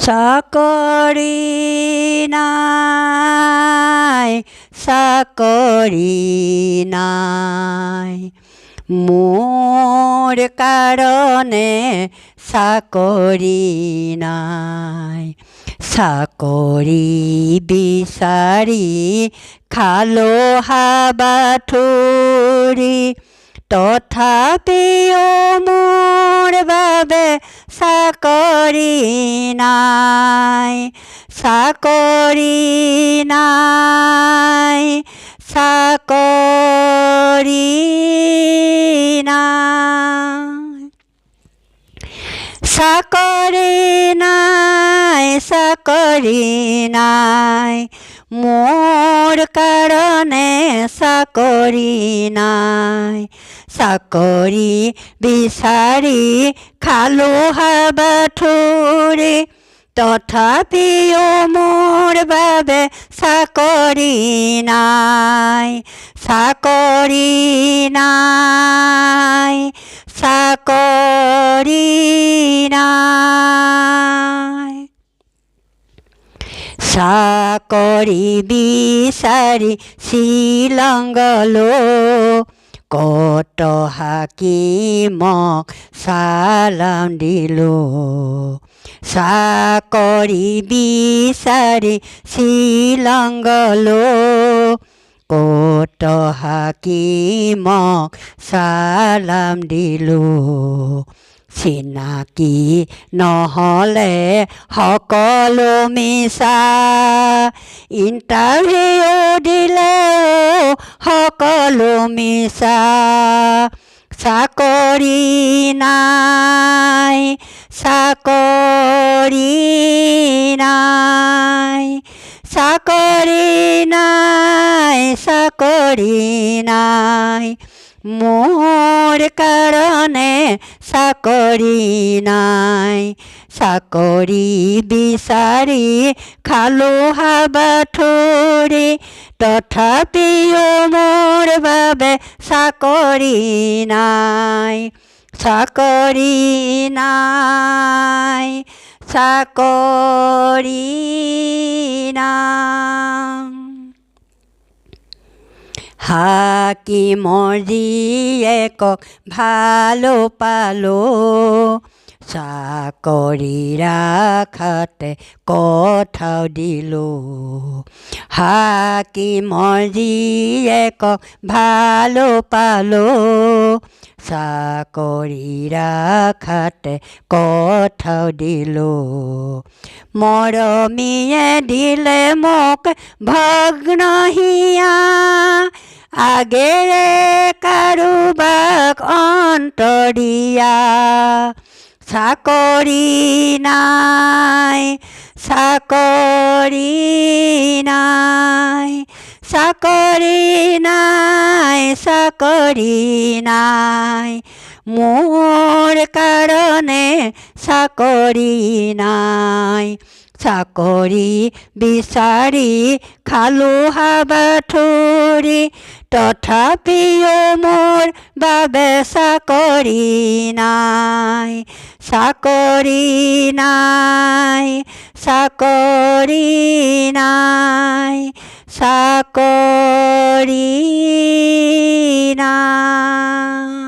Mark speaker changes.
Speaker 1: চাকৰি নাই চাকৰি নাই মোৰ কাৰণে চাকৰি নাই চাকৰি বিচাৰি খালো হাবাথুৰি তথাপিও মোৰ বাবে চাকৰি নাই চাকৰি নাই চাকৰি নাই চাকৰি নাই চাকৰি নাই মোৰ কাৰণে চাকৰি নাই চাকৰি বিচাৰি খালো হাবাথুৰি তথাপিও মোৰ বাবে চাকৰি নাই চাকৰি নাই চাকৰি নাই চাকৰি বিচাৰি শ্বিলং গলো কত হাকিমক চালাম দিলো চাকৰি বিচাৰি শ্বিলং গলো কত হাকিমক চালাম দিলো চিনাকি নহ'লে সকলো মিছা ইণ্টাৰভিউ দিলেও সকলো মিছা চাকৰি নাই চাকৰি নাই চাকৰি নাই চাকৰি নাই মোৰ কাৰণে চাকৰি নাই চাকৰি বিচাৰি খালো হাবাথুৰি তথাপিও মোৰ বাবে চাকৰি নাই চাকৰি নাই চাকৰি নাই হাকিমৰ জীয়েকক ভালো পালো চাকৰিৰ আশাতে কথাও দিলো হাকিমৰ জীয়েকক ভালো পালো চাকৰিৰ আশাতে কথাও দিলো মৰমীয়ে দিলে মোক ভগ্ন হিয়া আগেৰে কাৰোবাক অন্তৰীয়া চাকৰি নাই চাকৰি নাই চাকৰি নাই চাকৰি নাই মোৰ কাৰণে চাকৰি নাই চাকৰি বিচাৰি খালো হাবাথুৰি তথাপিও মোৰ বাবে চাকৰি নাই চাকৰি নাই চাকৰি নাই চাকৰি নাই